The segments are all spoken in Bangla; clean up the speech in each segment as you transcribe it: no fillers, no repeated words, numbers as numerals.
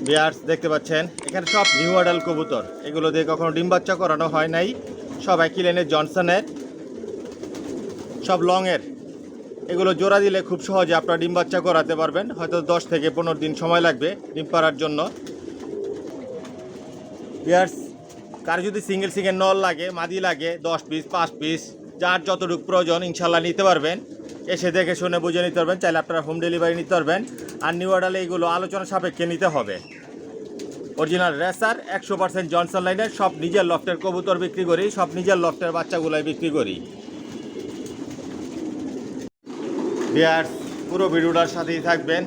বিয়ার্স দেখতে পাচ্ছেন এখানে সব নিউ অ্যাডাল্ট কবুতর, এগুলো দিয়ে কখনো ডিম বাচ্চা করানো হয় নাই। সব একই লাইনের জনসনের, সব লংয়ের। এগুলো জোড়া দিলে খুব সহজে আপনারা ডিম বাচ্চা করাতে পারবেন। হয়তো 10 থেকে 15 দিন সময় লাগবে ডিম পাড়ার জন্য। বিয়ার্স কার যদি সিঙ্গেল নল লাগে, মাদি লাগে, 10 পিস 5 পিস যার যতটুকু প্রয়োজন ইনশাল্লাহ নিতে পারবেন। এসে দেখে শুনে বুঝে নিতে পারবেন। চাইলে আপনারা হোম ডেলিভারি নিতে পারবেন। আর নিউ অ্যাডালে এইগুলো আলোচনা সাপেক্ষে নিতে হবে। অরিজিনাল রেসার 100% জনসন লাইনের, সব নিজের লফটের কবুতর বিক্রি করি, সব নিজের লফটের বাচ্চাগুলাই বিক্রি করি। বিয়ার্স পুরো ভিডিওটার সাথেই থাকবেন।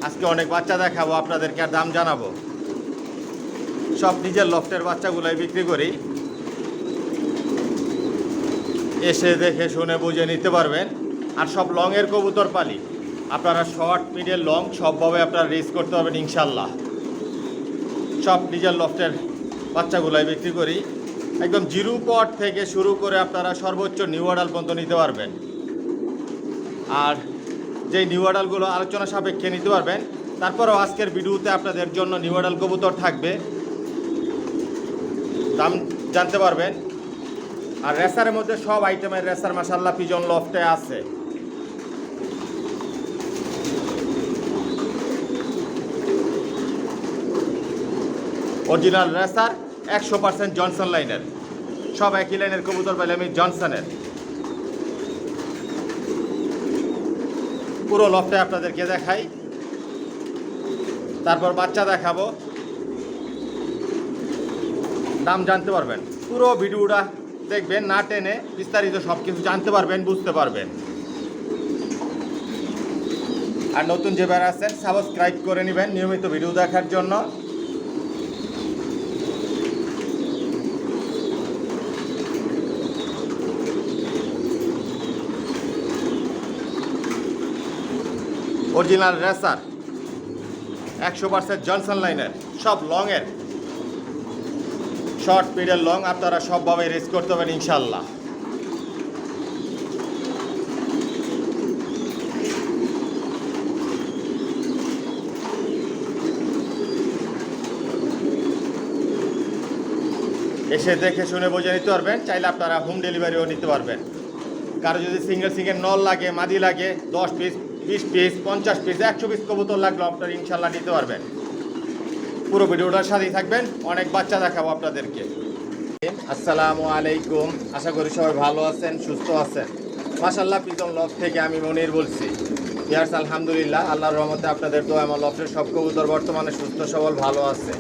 আজকে অনেক বাচ্চা দেখাবো আপনাদেরকে, আর দাম জানাবো। সব নিজের লফটের বাচ্চাগুলাই বিক্রি করি। এসে দেখে শুনে বুঝে নিতে পারবেন। আর সব লংয়ের কবুতর পালি, আপনারা শর্ট মিডিয়াম লং সবভাবে আপনারা রেস করতে পারবেন ইনশাল্লাহ। সব নিজের লফটের বাচ্চাগুলাই বিক্রি করি। একদম জিরো পট থেকে শুরু করে আপনারা সর্বোচ্চ নিউ অ্যাডাল পর্যন্ত নিতে পারবেন। আর যেই নিউ অ্যাডালগুলো আলোচনা সাপেক্ষে নিতে পারবেন। তারপরেও আজকের ভিডিওতে আপনাদের জন্য নিউ অ্যাডাল কবুতর থাকবে, দাম জানতে পারবেন। আর রেসারের মধ্যে সব আইটেমের রেসার মাশাআল্লাহ পিজন লফটে আছে। অরিজিনাল রেসার 100% জনসন লাইনের, সব একই লাইনের কবুতর পাইলে আমি জনসনের। পুরো লফটে আপনাদেরকে দেখাই, তারপর বাচ্চা দেখাবো, দাম জানতে পারবেন। পুরো ভিডিওটা দেখবেন, না টেনে বিস্তারিত সব কিছু জানতে পারবেন, বুঝতে পারবেন। আর নতুন যে যারা আছেন সাবস্ক্রাইব করে নেবেন নিয়মিত ভিডিও দেখার জন্য। অরিজিনাল রেসার 100% জনসন লাইনের, সব লংয়ের, শর্ট মিডল লং আপনারা সবভাবে রেস করতে পারেন ইনশাল্লাহ। এসে দেখে শুনে বুঝে নিতে পারবেন। চাইলে আপনারা হোম ডেলিভারিও নিতে পারবেন। কারো যদি সিঙ্গেল নল লাগে, মাদি লাগে, 10 পিস 20 পিস 50 পিস 100 পিস কবুতর লাগলো আপনারা ইনশাল্লাহ নিতে পারবেন। পুরো ভিডিওটার সাথেই থাকবেন, অনেক বাচ্চা দেখাবো আপনাদেরকে। আসসালামু আলাইকুম, আশা করি সবাই ভালো আছেন, সুস্থ আছেন। মাশাআল্লাহ পিজন লফট থেকে আমি মনির বলছি। বিয়ার্স আলহামদুলিল্লাহ, আল্লাহর রহমতে আপনাদের দোয়া আমার লফটের সব কবুতর বর্তমানে সুস্থ সবল ভালো আছে।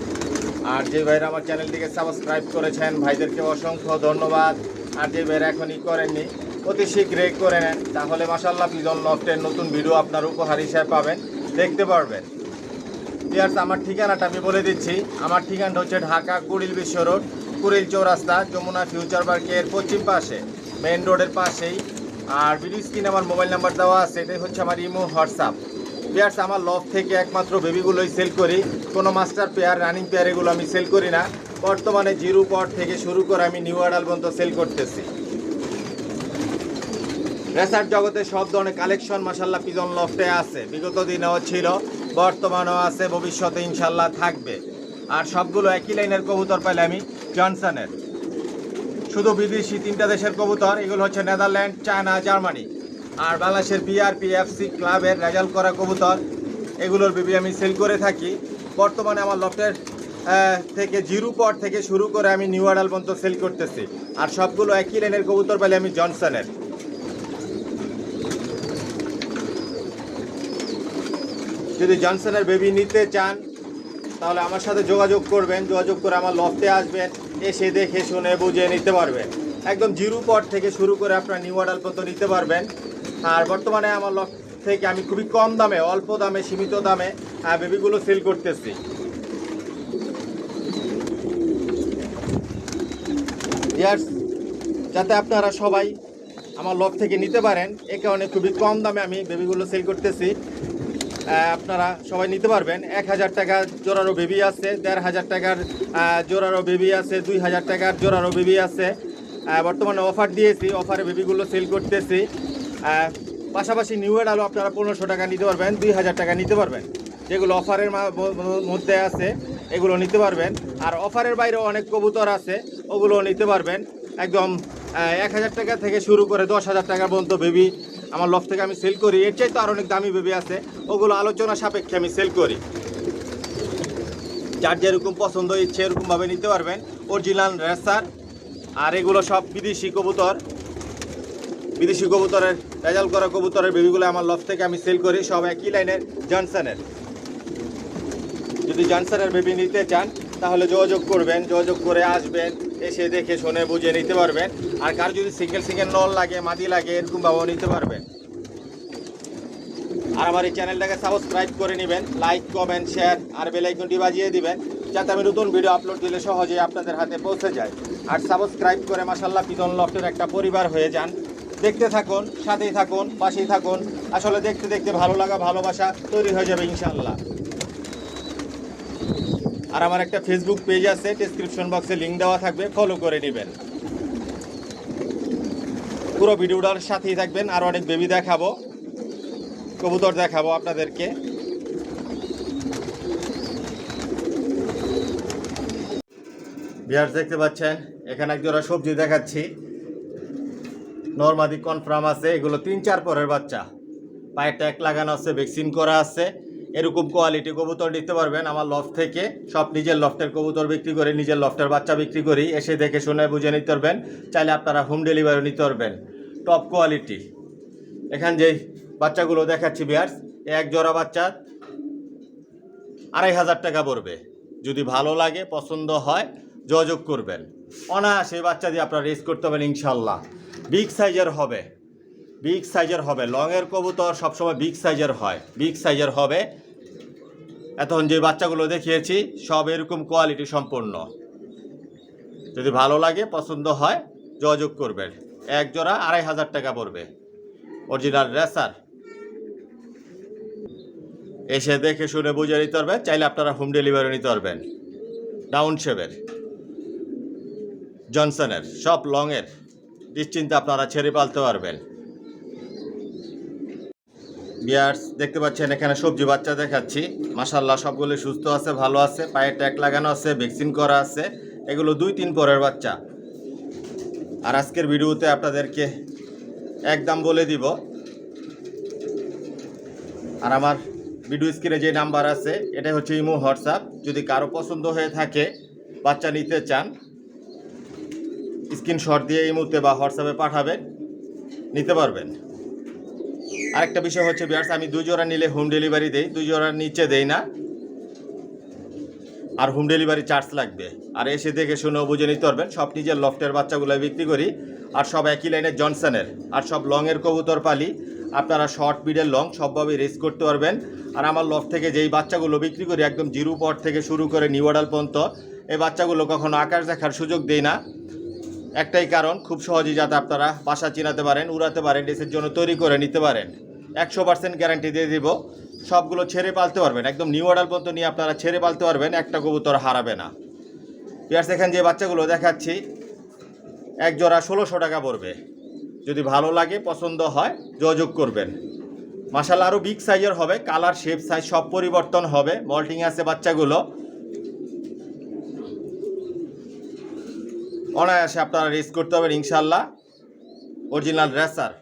আর যে ভাইরা আমার চ্যানেলটিকে সাবস্ক্রাইব করেছেন ভাইদেরকে অসংখ্য ধন্যবাদ। আর যে ভাইরা এখনই করেননি অতি শীঘ্রই করে নেন, তাহলে মাশাআল্লাহ পিজন লফটের নতুন ভিডিও আপনার উপহার হিসেবে পাবেন, দেখতে পারবেন। বিয়ার্স আমার ঠিকানাটা আমি বলে দিচ্ছি। আমার ঠিকানাটা হচ্ছে ঢাকা কুড়িল বিশ্ব রোড, কুড়িল চৌরাস্তা, যমুনা ফিউচার পার্কের পশ্চিম পাশে, মেইন রোডের পাশেই। আর ভিডিও স্ক্রিনে আমার মোবাইল নাম্বার দেওয়া আছে, এটাই হচ্ছে আমার ইমো হোয়াটসঅ্যাপ। বিয়ার্স আমার লফট থেকে একমাত্র বেবিগুলোই সেল করি, কোনো মাস্টার পেয়ার রানিং পেয়ার এগুলো আমি সেল করি না। বর্তমানে জিরো পট থেকে শুরু করে আমি নিউ অ্যাডাল পর্যন্ত সেল করতেছি। রেসার জগতে সব ধরনের কালেকশন মাশাআল্লাহ পিজন লফটে আছে, বিগত দিনেও ছিল, বর্তমানেও আছে, ভবিষ্যতে ইনশাল্লাহ থাকবে। আর সবগুলো একই লাইনের কবুতর পাইলে আমি জনসনের। শুধু বিদেশি 3টা দেশের কবুতর, এগুলো হচ্ছে নেদারল্যান্ড, চায়না, জার্মানি। আর বাংলাদেশের BRPFC ক্লাবের রেজাল্ট করা কবুতর, এগুলোর বেবি আমি সেল করে থাকি। বর্তমানে আমার লফটের থেকে জিরো পট থেকে শুরু করে আমি নিউ অ্যাডাল পর্যন্ত সেল করতেছি। আর সবগুলো একই লাইনের কবুতর পাইলে আমি জনসনের। যদি জনসনের বেবি নিতে চান তাহলে আমার সাথে যোগাযোগ করবেন, যোগাযোগ করে আমার লফটে আসবেন, এসে দেখে শুনে বুঝে নিতে পারবেন। একদম জিরো পট থেকে শুরু করে আপনার নিউ অ্যাডাল পর্যন্ত নিতে পারবেন। আর বর্তমানে আমার লফট থেকে আমি খুবই কম দামে, অল্প দামে, সীমিত দামে বেবিগুলো সেল করতেছি। ইয়ার্স যাতে আপনারা সবাই আমার লফট থেকে নিতে পারেন, এ কারণে খুবই কম দামে আমি বেবিগুলো সেল করতেছি। আপনারা সবাই নিতে পারবেন। 1000 টাকার জোড়ারও বেবি আছে, 1500 টাকার জোড়ারও বেবি আছে, 2000 টাকার জোড়ারও বেবি আছে। বর্তমানে অফার দিয়েছি, অফারে বেবিগুলো সেল করতেছি। পাশাপাশি নিউ অ্যাডালও আপনারা 1500 টাকা নিতে পারবেন, 2000 টাকা নিতে পারবেন। যেগুলো অফারের মধ্যে আছে এগুলো নিতে পারবেন। আর অফারের বাইরেও অনেক কবুতর আছে, ওগুলো নিতে পারবেন। একদম 1,000 টাকা থেকে শুরু করে 10,000 টাকা পর্যন্ত বেবি আমার লফট থেকে আমি সেল করি। এর চাইতে আর অনেক দামি বেবি আছে, ওগুলো আলোচনা সাপেক্ষে আমি সেল করি। যার যেরকম পছন্দ ইচ্ছে এরকমভাবে নিতে পারবেন। Original racer. আর এগুলো সব বিদেশি কবুতর, বিদেশি কবুতরের রেজাল্ট করা কবুতরের বেবিগুলো আমার লফট থেকে আমি সেল করি। সব একই লাইনের জনসনের। যদি জনসনের বেবি নিতে চান তাহলে যোগাযোগ করবেন, যোগাযোগ করে আসবেন, এসে দেখে শুনে বুঝে নিতে পারবেন। আর কার যদি সিঙ্গেল নল লাগে, মাদি লাগে, এরকমভাবেও নিতে পারবেন। আর আমার এই চ্যানেলটাকে সাবস্ক্রাইব করে নেবেন, লাইক কমেন্ট শেয়ার আর বেল আইকনটি বাজিয়ে দিবেন, যাতে আমি নতুন ভিডিও আপলোড দিলে সহজেই আপনাদের হাতে পৌঁছে যায়। আর সাবস্ক্রাইব করে মাশাআল্লাহ পিজন লফটের একটা পরিবার হয়ে যান। দেখতে থাকুন, সাথেই থাকুন, পাশেই থাকুন। আসলে দেখতে দেখতে ভালো লাগা, ভালোবাসা তৈরি হয়ে যাবে ইনশাআল্লাহ। আর আমার একটা ফেসবুক পেজ আছে, ডেসক্রিপশন বক্সে লিঙ্ক দেওয়া থাকবে, ফলো করে নেবেন। পুরো ভিডিওটার সাথেই থাকবেন। আর অনেক বেবি দেখাবো, কবুতর দেখাবো আপনাদেরকে। ভিউয়ার্স দেখতে পাচ্ছেন এখানে এক জোড়া সবজি দেখাচ্ছি। নরমাদি কনফার্ম আছে, এগুলো 3-4 পরের বাচ্চা, পায়ে ট্যাগ লাগানো আছে, ভ্যাকসিন করা আছে। এরকম কোয়ালিটি কবুতর নিতে পারবেন আমার লফট থেকে। সব নিজের লফটের কবুতর বিক্রি করি, নিজের লফটের বাচ্চা বিক্রি করি। এসে দেখে শুনে বুঝে নিতে পারবেন। চাইলে আপনারা হোম ডেলিভারি নিতে পারবেন, টপ কোয়ালিটি। এখান যেই বাচ্চাগুলো দেখাচ্ছি ভিউয়ার্স, এক জোড়া বাচ্চা 2,500 টাকা পড়বে। যদি ভালো লাগে, পছন্দ হয়, যোগাযোগ করবেন। অনায়াসে বাচ্চা দিয়ে আপনারা রেস করতে পারেন ইনশাল্লাহ। বিগ সাইজের হবে, বিগ সাইজের হবে। লংয়ের কবুতর সবসময় বিগ সাইজের হয়, বিগ সাইজের হবে। এখন যে বাচ্চাগুলো দেখিয়েছি সব এরকম কোয়ালিটি সম্পন্ন। যদি ভালো লাগে, পছন্দ হয়, যোগাযোগ করবেন। এক জোড়া 2,500 টাকা পড়বে, অরিজিনাল রেসার। এসে দেখে শুনে বুঝে নিতে পারবেন। চাইলে আপনারা হোম ডেলিভারি নিতে পারবেন। ডাউন শেপের, জনসনের, সব লংয়ের, নিশ্চিন্তে আপনারা ছেড়ে পালতে পারবেন। ভিউয়ার্স দেখতে পাচ্ছেন এখানে সবজি বাচ্চা দেখাচ্ছি। মাশাআল্লাহ সবগুলো সুস্থ আছে, ভালো আছে, পায়ে ট্যাগ লাগানো আছে, ভ্যাকসিন করা আছে। এগুলো 2-3 পরের বাচ্চা। আর আজকের ভিডিওতে আপনাদেরকে একদম বলে দিব। আর আমার ভিডিও স্ক্রিনে যে নাম্বার আছে এটা হচ্ছে ইমো, হোয়াটসঅ্যাপ। যদি কারো পছন্দ হয়ে থাকে, বাচ্চা নিতে চান, স্ক্রিনশট দিয়ে ইমোতে বা হোয়াটসঅ্যাপে পাঠাবেন, নিতে পারবেন। আরেকটা বিষয় হচ্ছে ভিউয়ার্স, আমি 2 জোড়া নিলে হোম ডেলিভারি দেই, 2 জোড়ার নিচে দেই না। আর হোম ডেলিভারি চার্জ লাগবে। আর এসে দেখে শুনেও বুঝে নিতে পারবেন। সব নিজের লফটের বাচ্চাগুলো বিক্রি করি। আর সব একই লাইনের জনসনের। আর সব লংয়ের কবুতর পালি। আপনারা শর্ট মিডের লং সবভাবেই রেস করতে পারবেন। আর আমার লফট থেকে যেই বাচ্চাগুলো বিক্রি করি একদম জিরো পট থেকে শুরু করে নিউ অর্ডার পর্যন্ত, এই বাচ্চাগুলো কখনো আকাশ দেখার সুযোগ দেই না। একটাই কারণ, খুব সহজেই যাতে আপনারা বাসা চিনাতে পারেন, উড়াতে পারেন, রেসের জন্য তৈরি করে নিতে পারেন। 100% গ্যারান্টি দিয়ে দিব। সবগুলো ছেড়ে পালতে পারবেন, একদম নিউ অর্ডার পর্যন্ত নিয়ে আপনারা ছেড়ে পালতে পারবেন, একটা কবুতর হারাবে না। ভিউয়ার্স এখানে যে বাচ্চাগুলো দেখাচ্ছি এক জোড়া 1,600 টাকা পড়বে। যদি ভালো লাগে, পছন্দ হয়, যোগাযোগ করবেন। মাশাআল্লাহ আরও বিগ সাইজের হবে, কালার শেপ সাইজ সব পরিবর্তন হবে। মল্টিং আছে বাচ্চাগুলো, অনায়াসে আপনারা রেস করতে পারবেন ইনশাল্লাহ। Original racer.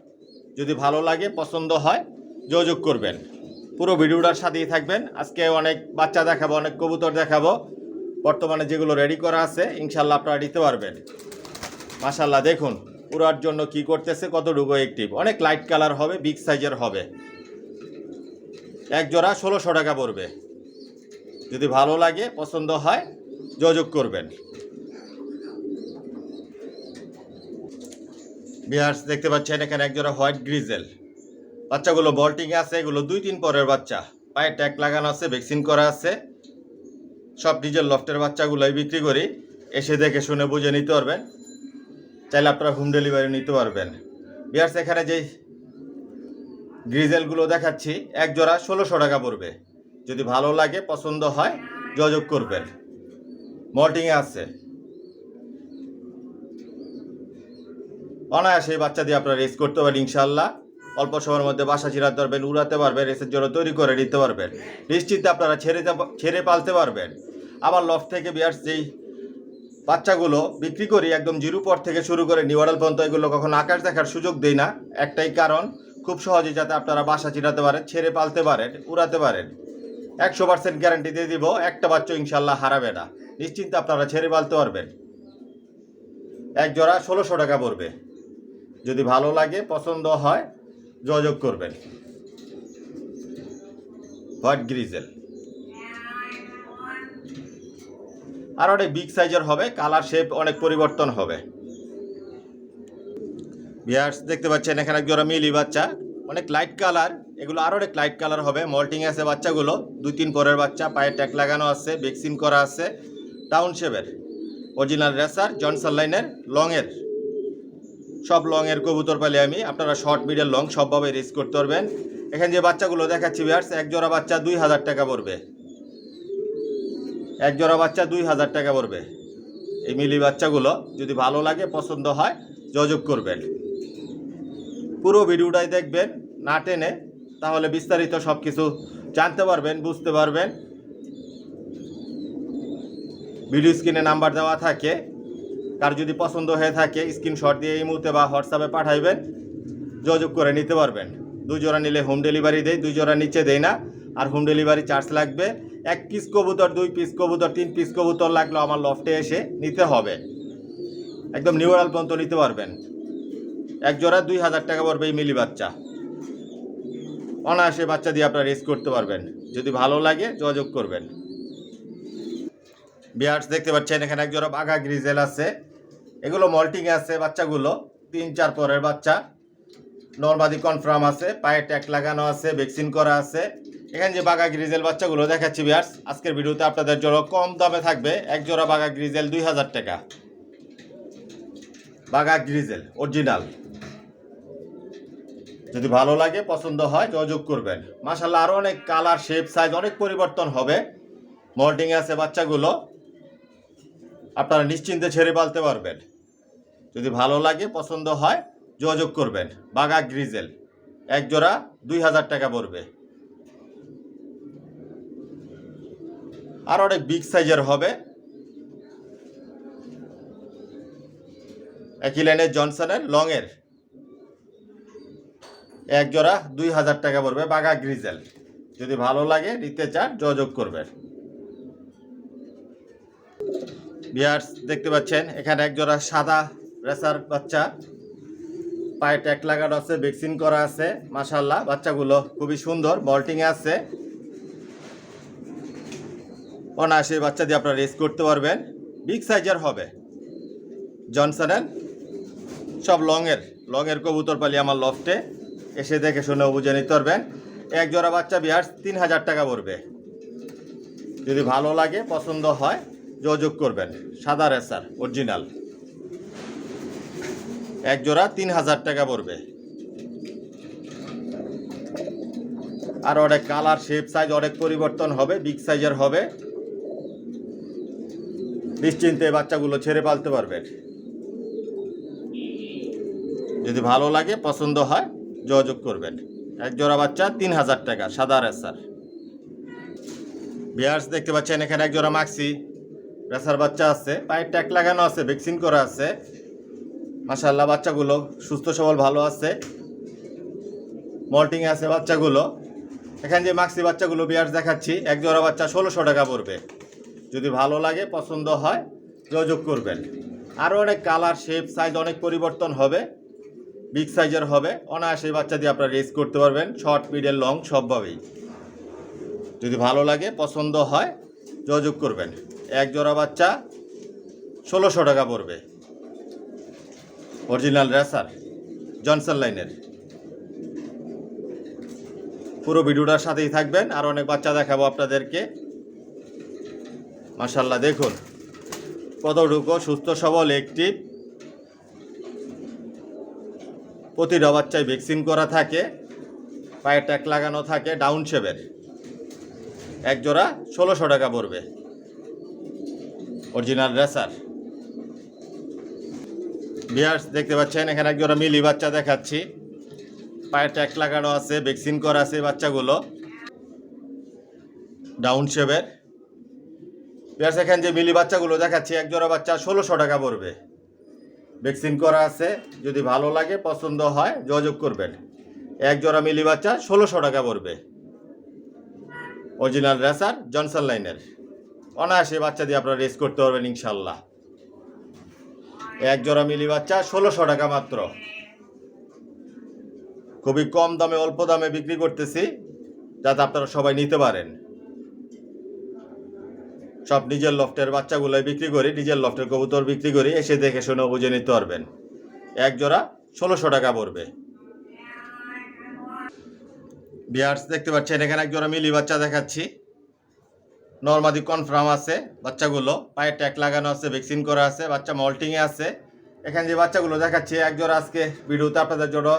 যদি ভালো লাগে, পছন্দ হয়, যোগাযোগ করবেন। পুরো ভিডিওটার সাথেই থাকবেন। আজকে অনেক বাচ্চা দেখাবো, অনেক কবুতর দেখাবো। বর্তমানে যেগুলো রেডি করা আছে ইনশাল্লাহ আপনারা নিতে পারবেন। মাশাআল্লাহ দেখুন উড়ার জন্য কি করতেছে, কতটুকু অ্যাক্টিভ। অনেক লাইট কালার হবে, বিগ সাইজের হবে। এক জোড়া 1,600 টাকা পড়বে। যদি ভালো লাগে, পছন্দ হয়, যোগাযোগ করবেন। ভিউয়ার্স দেখতে পাচ্ছেন এখানে এক জোড়া হোয়াইট গ্রিজেল। বাচ্চাগুলো বল্টিংয়ে আছে, এগুলো 2-3 পরের বাচ্চা, পায়ে ট্যাগ লাগানো আছে, ভ্যাকসিন করা আছে। সব নিজের লফটের বাচ্চাগুলোই বিক্রি করি। এসে দেখে শুনে বুঝে নিতে পারবেন। চাইলে আপনারা হোম ডেলিভারি নিতে পারবেন। ভিউয়ার্স এখানে যেই গ্রিজেলগুলো দেখাচ্ছি এক জোড়া 1,600 টাকা পড়বে। যদি ভালো লাগে, পছন্দ হয়, যোগাযোগ করবেন। মল্টিংয়ে আছে, অনায়াসে বাচ্চা দিয়ে আপনারা রেস করতে পারেন ইনশাল্লাহ। অল্প সময়ের মধ্যে বাসা চিরাতে পারবেন, উড়াতে পারবেন, রেসের জন্য তৈরি করে নিতে পারবেন। নিশ্চিন্তে আপনারা ছেড়ে পালতে পারবেন। আবার লফট থেকে বিয়ার্স যেই বাচ্চাগুলো বিক্রি করি একদম জিরো পর থেকে শুরু করে নিউ অ্যাডাল্ট পর্যন্ত, এগুলো কখনো আকাশ দেখার সুযোগ দেই না, একটাই কারণ খুব সহজে যাতে আপনারা বাসা চিরাতে পারেন, ছেড়ে পালতে পারেন, উড়াতে পারেন। 100% গ্যারান্টি দিয়ে দিব, একটা বাচ্চা ইনশাল্লাহ হারাবে না। নিশ্চিন্তে আপনারা ছেড়ে পালতে পারবেন। এক জোড়া 1600 টাকা পড়বে। যদি ভালো লাগে, পছন্দ হয়, যোগাযোগ করবেন। হোয়াইট গ্রিজেল আর অনেক বিগ সাইজের হবে, কালার শেপ অনেক পরিবর্তন হবে। ভিউয়ার্স দেখতে পাচ্ছেন এখানে এক জোড়া মিলি বাচ্চা, অনেক লাইট কালার, এগুলো আরও অনেক লাইট কালার হবে। মল্টিং আছে বাচ্চাগুলো, 2-3 পরের বাচ্চা, পায়ে ট্যাগ লাগানো আছে, ভ্যাকসিন করা আছে, টাউনশেপের অরিজিনাল রেসার, জনসন লাইনের লংয়ের, সব লংয়ের কবুতর পালে আমি। আপনারা শর্ট মিডল লং সবভাবে রেস করতে পারবেন। এখানে যে বাচ্চাগুলো দেখাচ্ছি ভিউয়ার্স, এক জোড়া বাচ্চা 2000 টাকা পড়বে। এক জোড়া বাচ্চা 2000 টাকা পড়বে। এই মিলি বাচ্চাগুলো যদি ভালো লাগে, পছন্দ হয়, যোগাযোগ করবেন। পুরো ভিডিওটাই দেখবেন না টেনে, তাহলে বিস্তারিত সব কিছু জানতে পারবেন, বুঝতে পারবেন। ভিডিও স্ক্রিনে নাম্বার দেওয়া থাকে, কার যদি পছন্দ হয়ে থাকে স্ক্রিনশট দিয়ে এই মুহূর্তে বা হোয়াটসঅ্যাপে পাঠাইবেন, যোগাযোগ করে নিতে পারবেন। 2 জোড়া নিলে হোম ডেলিভারি দেয়, 2 জোড়া নিচে দেয় না। আর হোম ডেলিভারি চার্জ লাগবে। 1 পিস কবুতর, 2 পিস কবুতর, 3 পিস কবুতর লাগলেও আমার লফটে এসে নিতে হবে। একদম নিউ অ্যাডাল্ট পর্যন্ত নিতে পারবেন। এক জোড়া 2000 টাকা পড়বে এই মিলি বাচ্চা। অনায়াসে বাচ্চা দিয়ে আপনারা রেস করতে পারবেন। যদি ভালো লাগে, যোগাযোগ করবেন। বিয়ার্স দেখতে পাচ্ছেন এখানে এক জোড়া বাঘা গ্রিজেল আছে, এগুলো মল্টিং আছে বাচ্চাগুলো, 3-4 পরের বাচ্চা, নরমাদি কনফার্ম আছে, পায়ে ট্যাগ লাগানো আছে, ভ্যাকসিন করা আছে। এখানে যে বাঘা গ্রিজেল বাচ্চাগুলো দেখাচ্ছি বিয়ার্স, আজকের ভিডিওতে আপনাদের জন্য কম দামে থাকবে। এক জোড়া বাঘা গ্রিজেল 2000 টাকা। বাঘা গ্রিজেল অরিজিনাল। যদি ভালো লাগে, পছন্দ হয়, যোগাযোগ করবেন। মাশাআল্লাহ আরও অনেক কালার, শেপ, সাইজ অনেক পরিবর্তন হবে। মল্টিং আছে বাচ্চাগুলো, আপনারা নিশ্চিন্তে ছেড়ে পালতে পারবেন। যদি ভালো লাগে, পছন্দ হয়, যোগাযোগ করবেন। বাঘা গ্রিজেল এক জোড়া 2000 টাকা পড়বে। আর অনেক বিগ সাইজের হবে। একই লাইনের জনসনের লংয়ের এক জোড়া 2000 টাকা পড়বে। বাঘা গ্রিজেল যদি ভালো লাগে, নিতে চান, যোগাযোগ করবেন। ভিউয়ার্স দেখতে পাচ্ছেন এখানে এক জোড়া সাদা রেসার বাচ্চা, পায়ে ট্যাগ লাগানো আছে, ভ্যাকসিন করা আছে। মাশাআল্লাহ বাচ্চাগুলো খুবই সুন্দর, মল্টিং আছে। অনায়াসে বাচ্চা দিয়ে আপনারা রেস করতে পারবেন। বিগ সাইজের হবে। জনসনের সব লংয়ের কবুতর পালি আমার লফটে এসে দেখে শুনে বুঝে নিতে পারবেন। এক জোড়া বাচ্চা বিয়ার্স 3000 টাকা পড়বে। যদি ভালো লাগে, পছন্দ হয়, যোগাযোগ করবেন। সাদা রেসার অরিজিনাল এক জোড়া 3000 টাকা পড়বে। আর অনেক কালার, শেপ, সাইজ অনেক পরিবর্তন হবে, বিগ সাইজের হবে। নিশ্চিন্তে বাচ্চাগুলো ছেড়ে পালতে পারবেন। যদি ভালো লাগে, পছন্দ হয়, যোগাযোগ করবেন। এক জোড়া বাচ্চা 3000 টাকা, সাদা রেসার। ভিউয়ার্স দেখতে পাচ্ছেন এখানে এক জোড়া মাক্সি রেসার বাচ্চা আছে, পায়ে ট্যাগ লাগানো আছে, ভ্যাকসিন করা আছে। মাশাআল্লাহ বাচ্চাগুলো সুস্থ সবল, ভালো আছে। মল্টিং আছে বাচ্চাগুলো। এখানে যে মাক্সি বাচ্চাগুলো ভিউয়ার্স দেখাচ্ছি, এক জোড়া বাচ্চা 1600 টাকা পড়বে। যদি ভালো লাগে, পছন্দ হয়, যোগাযোগ করবেন। আরও অনেক কালার, শেপ, সাইজ অনেক পরিবর্তন হবে। বিগ সাইজের হবে। অনায়াসে বাচ্চা দিয়ে আপনারা রেস করতে পারবেন, শর্ট, মিডল, লং সবভাবেই। যদি ভালো লাগে, পছন্দ হয়, যোগাযোগ করবেন। এক জোড়া বাচ্চা 1600 টাকা পড়বে। অরিজিনাল রেসার, জনসন লাইনের। পুরো ভিডিওটার সাথেই থাকবেন, আর অনেক বাচ্চা দেখাবো আপনাদেরকে। মাশাআল্লাহ দেখুন কতটুকু সুস্থ সবল, অ্যাক্টিভ। প্রতিটা বাচ্চায় ভ্যাকসিন করা থাকে, পায়ে ট্যাগ লাগানো থাকে, ডাউন শেপের। এক জোড়া 1600 টাকা পড়বে। Original racer. ভিউয়ার্স দেখতে পাচ্ছেন এখানে এক জোড়া মিলি বাচ্চা দেখাচ্ছি, পায়ে ট্যাগ লাগানো আছে, ভ্যাকসিন করা আছে বাচ্চাগুলো, ডাউন শেপের। প্লাস এখানে যে মিলি বাচ্চাগুলো দেখাচ্ছি, এক জোড়া বাচ্চা 1600 টাকা পড়বে, ভ্যাকসিন করা আছে। যদি ভালো লাগে, পছন্দ হয়, যোগাযোগ করবেন। এক জোড়া মিলি বাচ্চা 1600 টাকা পড়বে, অরিজিনাল রেসার জনসন লাইনের। অনায়াসে বাচ্চা দিয়ে আপনারা রেস করতে পারবেন ইনশাল্লাহ। এক জোড়া মিলি বাচ্চা 1600 টাকা মাত্র, খুবই কম দামে, অল্প দামে বিক্রি করতেছি, যাতে আপনারা সবাই নিতে পারেন। সব নিজের লফটের বাচ্চাগুলোই বিক্রি করি, নিজের লফটের কবুতর বিক্রি করি, এসে দেখে শুনে বুঝে নিতে পারবেন। এক জোড়া 1600 টাকা পড়বে। বিয়ার্স দেখতে পাচ্ছেন এখানে এক জোড়া মিলি বাচ্চা দেখাচ্ছি, নরমাদি কনফার্ম আছে বাচ্চাগুলো, পায়ে ট্যাগ লাগানো আছে, ভ্যাকসিন করা আছে, বাচ্চা মল্টিংয়ে আছে। এখানে যে বাচ্চাগুলো দেখাচ্ছি এক জোড়া আজকে ভিডিওতে আপনাদের জন্য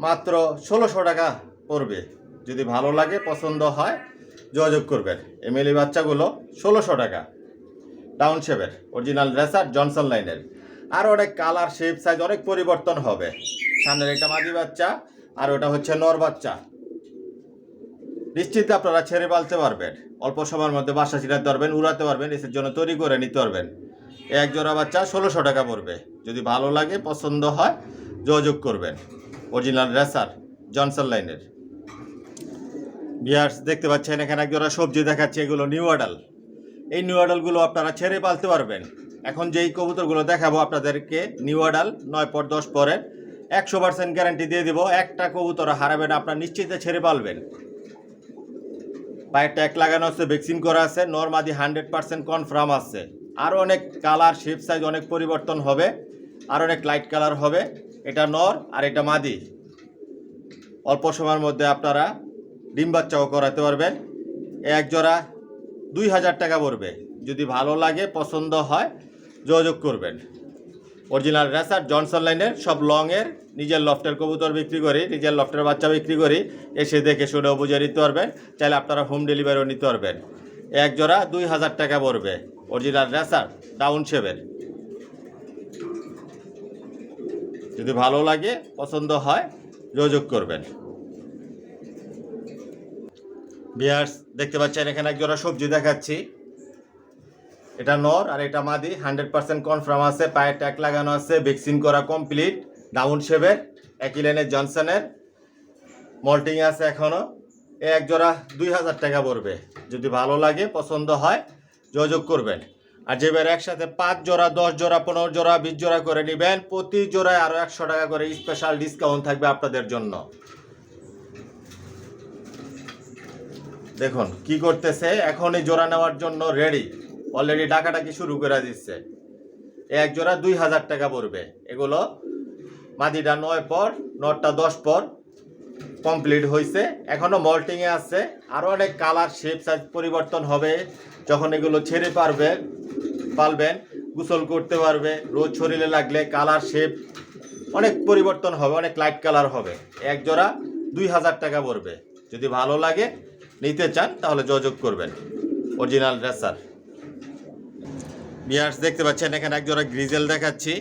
মাত্র 1600 টাকা পড়বে। যদি ভালো লাগে, পছন্দ হয়, যোগাযোগ করবেন। এই মিলি বাচ্চাগুলো 1600 টাকা, ডাউন শেপের, অরিজিনাল রেসার জনসন লাইনের। আর অনেক কালার, শেপ, সাইজ অনেক পরিবর্তন হবে। সামনের এটা মাদি বাচ্চা, আর ওটা হচ্ছে নর বাচ্চা। নিশ্চিত আপনারা ছেড়ে পালতে পারবেন, অল্প সময়ের মধ্যে বাসা ছিটাতে পারবেন, উড়াতে পারবেন, এসের জন্য তৈরি করে নিতে পারবেন। এক জোড়া বাচ্চা 1600 টাকা পড়বে। যদি ভালো লাগে, পছন্দ হয়, যোগাযোগ করবেন। অরিজিনাল রেসার জনসন লাইনের। বিয়ার্স দেখতে পাচ্ছেন এখানে এক জোড়া সবজি দেখাচ্ছে, এগুলো নিউ অ্যাডাল। এই নিউ অ্যাডালগুলো আপনারা ছেড়ে পালতে পারবেন। এখন যেই কবুতরগুলো দেখাবো আপনাদেরকে নিউ অ্যাডাল, 9 পর 10 পরের, 100% গ্যারান্টি দিয়ে দিব। একটা কবুতর হারাবেন, আপনার নিশ্চিতে ছেড়ে পালবেন। পায়ে ট্যাগ লাগানো আছে, ভ্যাকসিন করা আছে, নরমাদি 100% কনফার্ম আছে। আরও অনেক কালার, শেপ, সাইজ অনেক পরিবর্তন হবে, আর অনেক লাইট কালার হবে। এটা নর আর এটা মাদি। অল্প সময়ের মধ্যে আপনারা ডিম বাচ্চাও করাতে পারবেন। এক জোড়া 2000 টাকা পড়বে। যদি ভালো লাগে, পছন্দ হয়, যোগাযোগ করবেন। অরিজিনাল রেসার জনসন লাইনের, সব লংয়ের, নিজের লফটের কবুতর বিক্রি করি, নিজের লফটের বাচ্চা বিক্রি করি, এসে দেখে শুনেও বুঝে নিতে পারবেন। চাইলে আপনারা হোম ডেলিভারিও নিতে পারবেন। এক জোড়া 2000 টাকা পড়বে, অরিজিনাল রেসার ডাউন শেপের। যদি ভালো লাগে, পছন্দ হয়, যোগাযোগ করবেন। বিয়ার্স দেখতে পাচ্ছেন এখানে এক জোড়া সবজি দেখাচ্ছি, এটা নর আর এটা মাদি, 100% কনফার্ম আছে, পায়ে ট্যাগ লাগানো আছে, ভ্যাকসিন করা কমপ্লিট, ডাউন শেপের, একই লাইনের জনসনের, মল্টিং আছে এখনো। এক জোড়া 2000 টাকা পড়বে। যদি ভালো লাগে, পছন্দ হয়, যোগাযোগ করবেন। আর যেবার একসাথে 5 জোড়া, 10 জোড়া, 15 জোড়া, 20 জোড়া করে নেবেন, প্রতি জোড়ায় আরও 100 টাকা করে স্পেশাল ডিসকাউন্ট থাকবে আপনাদের জন্য। দেখুন কি করতেছে, এখনই জোড়া নেওয়ার জন্য রেডি, অলরেডি ডাকাডাকি শুরু করে দিচ্ছে। এক জোড়া 2000 টাকা পড়বে। এগুলো মাদিটা 9 পর, নটটা 10 পর কমপ্লিট হয়েছে, এখনও মল্টিংয়ে আছে। আরও অনেক কালার, শেপ, সাইজ পরিবর্তন হবে। যখন এগুলো ছেড়ে পালবেন, গোসল করতে পারবে, রোদ শরীরে লাগলে কালার, শেপ অনেক পরিবর্তন হবে, অনেক লাইট কালার হবে। এক জোড়া 2000 টাকা পড়বে। যদি ভালো লাগে, নিতে চান, তাহলে যোগাযোগ করবেন। Original racer. বিয়ার্স দেখতে পাচ্ছেন এখানে এক জোড়া গ্রিজেল দেখাচ্ছি,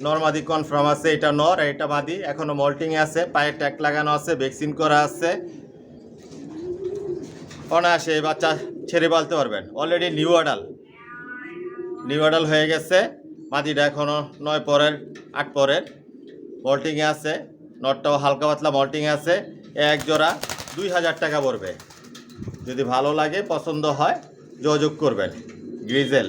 নরমাদি কনফার্ম আছে, এটা নর আর এটা মাদি, এখনো মল্টিংয়ে আছে, পায়ে ট্যাগ লাগানো আছে, ভ্যাকসিন করা আছে। অনায়াসে এই বাচ্চা ছেড়ে পালতে পারবেন। অলরেডি নিউ অ্যাডাল হয়ে গেছে। মাদিটা এখনো 9 পরের, 8 পরের, মল্টিংয়ে আছে, নটটাও হালকা পাতলা মল্টিংয়ে আছে। এক জোড়া 2000 টাকা পড়বে। যদি ভালো লাগে, পছন্দ হয়, যোগাযোগ করবেন। গ্রিজেল।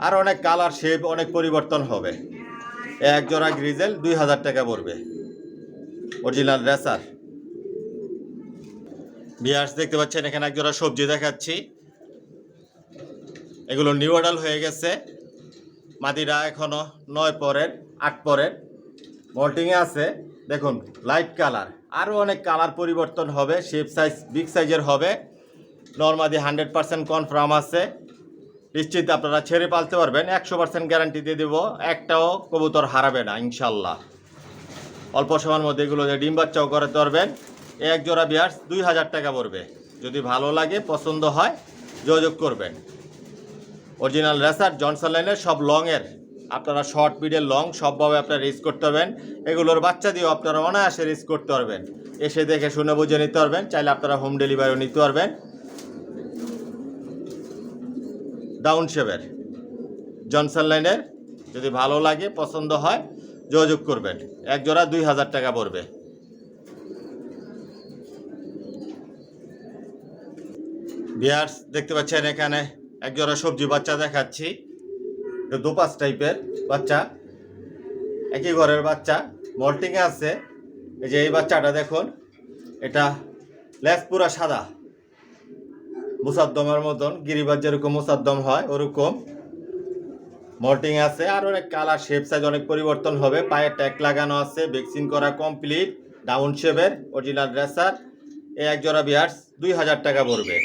আর অনেক কালার, শেপ অনেক পরিবর্তন হবে। এক জোড়া গ্রিজেল 2000 টাকা পড়বে, অরিজিনাল রেসার। বিয়ার্স দেখতে পাচ্ছেন এখানে এক জোড়া সবজি দেখাচ্ছি, এগুলো নিউ অ্যাডাল হয়ে গেছে। মাদিরা এখনো 9 পরের, 8 পরের, মল্টিংয়ে আছে। দেখুন লাইট কালার, আরও অনেক কালার পরিবর্তন হবে, শেপ সাইজ বিগ সাইজের হবে। নরমাদি 100% কনফার্ম আছে, নিশ্চিত আপনারা ছেড়ে পালতে পারবেন। 100% গ্যারান্টি দিয়ে দেবো, একটাও কবুতর হারাবে না ইনশাল্লাহ। অল্প সময়ের মধ্যে এগুলো ডিম বাচ্চাও করাতে পারবেন। এক জোড়া বিয়ার্স 2000 টাকা পড়বে। যদি ভালো লাগে, পছন্দ হয়, যোগাযোগ করবেন। অরিজিনাল রেসার জনসন লাইনের, সব লংয়ের, আপনারা শর্ট মিডল লং সবভাবে আপনারা রেস করতে পারবেন। এগুলোর বাচ্চা দিয়েও আপনারা অনায়াসে রেস করতে পারবেন। এসে দেখে শুনে বুঝে নিতে পারবেন, চাইলে আপনারা হোম ডেলিভারিও নিতে পারবেন। ডাউন শেপের জনসন লাইনের, যদি ভালো লাগে পছন্দ হয় যোগাযোগ করবেন। এক জোড়া 2000 টাকা পড়বে। ভিউয়ার্স দেখতে পাচ্ছেন এখানে এক জোড়া সবজি বাচ্চা দেখাচ্ছি, দোপাস টাইপের বাচ্চা, একই ঘরের বাচ্চা, মল্টিংয়ে আছে। এই যে এই বাচ্চাটা দেখুন, এটা লেজ পুরা সাদা, মুসাদ্দমের মতন, গিরিবাজ যেরকম মুসাদ্দম হয় ওরকম মল্টিং আছে। আর অনেক কালার শেপ সাইজ অনেক পরিবর্তন হবে। পায়ে ট্যাগ লাগানো আছে, ভ্যাকসিন করা কমপ্লিট, ডাউন শেপের অরিজিনাল ড্রেসার। এই এক জোড়া ভিউয়ার্স 2000 টাকা পড়বে।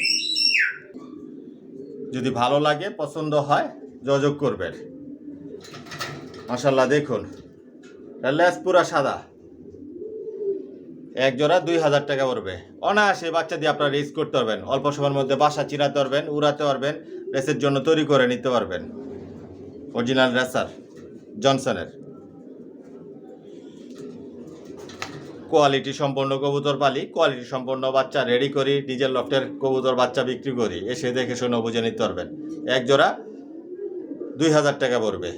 যদি ভালো লাগে পছন্দ হয় যোগাযোগ করবেন। মাশাআল্লাহ দেখুন, লেজ পুরা সাদা, এক জোড়া 2000 টাকা পড়বে। অনায়াসে বাচ্চা দিয়ে আপনারা রেস করতে পারবেন। অল্প সময়ের মধ্যে বাসা চিনাতে পারবেন, উড়াতে পারবেন, রেসের জন্য তৈরি করে নিতে পারবেন। অরিজিনাল রেসার জনসনের কোয়ালিটি সম্পন্ন কবুতর পালি, কোয়ালিটি সম্পন্ন বাচ্চা রেডি করি, নিজের লফটের কবুতর বাচ্চা বিক্রি করি। এসে দেখে শুনে বুঝে নিতে পারবেন। এক জোড়া 2000 টাকা পড়বে।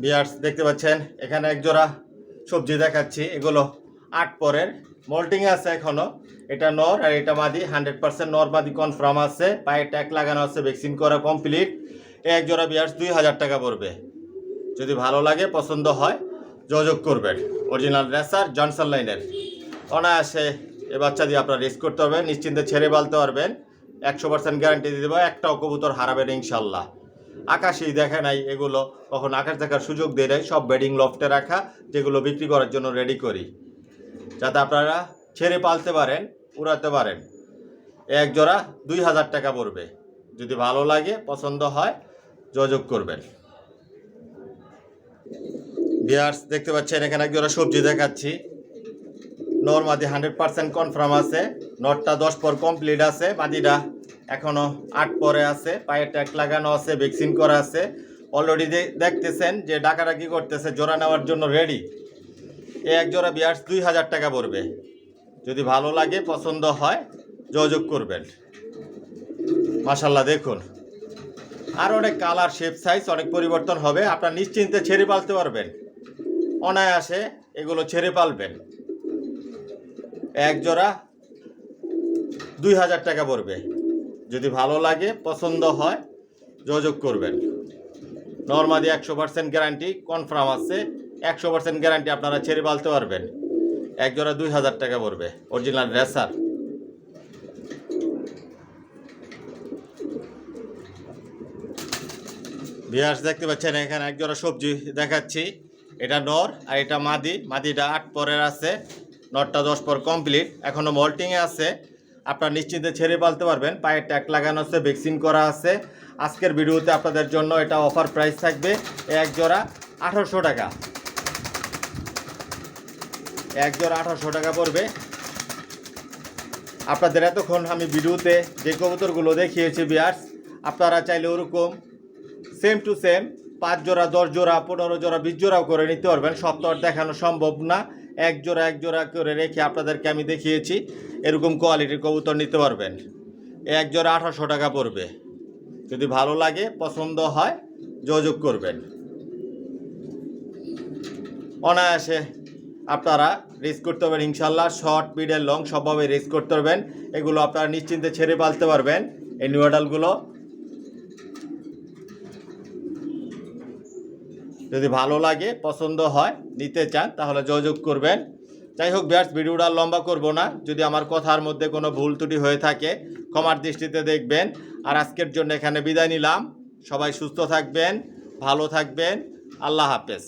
ভিউয়ার্স দেখতে পাচ্ছেন এখানে এক জোড়া সবজি দেখাচ্ছি, এগুলো 8 পরের, মল্টিং আছে এখনো। এটা নর আর এটা মাদি, 100% নর মাদি কনফার্ম আছে, পায়ে ট্যাগ লাগানো আছে, ভ্যাকসিন করা কমপ্লিট। এক জোড়া ভিউয়ার্স 2000 টাকা পড়বে। যদি ভালো লাগে পছন্দ হয় যোগাযোগ করবেন। অরিজিনাল রেসার জনসন লাইনের, অনায়াসে এ বাচ্চা দিয়ে আপনারা রেস করতে পারবেন, নিশ্চিন্তে ছেড়ে পালতে পারবেন। 100% গ্যারান্টি দিয়ে দেবো, একটাও কবুতর হারাবেন ইনশাল্লাহ। আকাশেই দেখে নাই এগুলো, কখন আকাশ দেখার সুযোগ দিয়ে দেয়। সব বেডিং লফটে রাখা, যেগুলো বিক্রি করার জন্য রেডি করি, যাতে আপনারা ছেড়ে পালতে পারেন, উড়াতে পারেন। এক জোড়া 2000 টাকা পড়বে। যদি ভালো লাগে পছন্দ হয় যোগাযোগ করবেন। ভিউয়ার্স দেখতে পাচ্ছেন এখানে এক জোড়া সবজি দেখাচ্ছি, নর মাদি 100% কনফার্ম আছে, নরটা 10 পর কমপ্লিট আছে, মাদিটা এখনো 8 পরে আছে, পায়ে ট্যাগ লাগানো আছে, ভ্যাকসিন করা আছে। অলরেডি দেখতেছেন যে ডাকাডাকি করতেছে, জোড়া নেওয়ার জন্য রেডি। এই এক জোড়া ভিউয়ার্স 2000 টাকা পড়বে। যদি ভালো লাগে পছন্দ হয় যোগাযোগ করবেন। মাশাআল্লাহ দেখুন, আর অনেক কালার শেপ সাইজ অনেক পরিবর্তন হবে। আপনারা নিশ্চিন্তে ছেড়ে পালতে পারবেন, অনায়াসে এগুলো ছেড়ে পালবেন। এক জোড়া 2000 টাকা পড়বে। যদি ভালো লাগে পছন্দ হয় যোগাযোগ করবেন। নরমাদি 100% গ্যারান্টি কনফার্ম আছে, 100% গ্যারান্টি আপনারা ছেড়ে পালতে পারবেন। এক জোড়া 2000 টাকা পড়বে। Original racer. ভিউয়ার্স দেখতে পাচ্ছেন এখানে এক জোড়া সবজি দেখাচ্ছি, এটা নর আর এটা মাদি। মাদিটা 8 পরের আছে, নরটা 10 পর কমপ্লিট, এখনো মল্টিংয়ে আছে। আপনারা নিশ্চিন্তে ছেড়ে পালতে পারবেন, পায়ে ট্যাগ লাগানো আছে, ভ্যাকসিন করা আছে। আজকের ভিডিওতে আপনাদের জন্য এটা অফার প্রাইস থাকবে এক জোড়া 1800 টাকা। এক জোড়া 1800 টাকা পড়বে। আপনাদের এতক্ষণ আমি ভিডিওতে যে কবুতরগুলো দেখিয়েছি ভিউয়ার্স, আপনারা চাইলে ওরকম সেম টু সেম 5 জোড়া 10 জোড়া 15 জোড়া 20 জোড়াও করে নিতে পারবেন। সব তো আর দেখানো সম্ভব না। এক জোড়া করে রেখে আপনাদেরকে আমি দেখিয়েছি, এরকম কোয়ালিটির কবুতর নিতে পারবেন। এক জোড়া 1800 টাকা পড়বে। যদি ভালো লাগে পছন্দ হয় যোগাযোগ করবেন। অনায়াসে আপনারা রেস করতে পারবেন ইনশাল্লাহ। শর্ট মিডল লং সবভাবে রেস করতে পারবেন। এগুলো আপনারা নিশ্চিন্তে ছেড়ে পালতে পারবেন। এই নিউ মডেলগুলো যদি ভালো লাগে পছন্দ হয় নিতে চান তাহলে যোগাযোগ করবেন। যাই হোক ভিউয়ার্স, ভিডিওটা লম্বা করব না। যদি আমার কথার মধ্যে কোনো ভুল ত্রুটি হয়ে থাকে ক্ষমার দৃষ্টিতে দেখবেন। আর আজকের জন্য এখানে বিদায় নিলাম। সবাই সুস্থ থাকবেন, ভালো থাকবেন। আল্লাহ হাফেজ।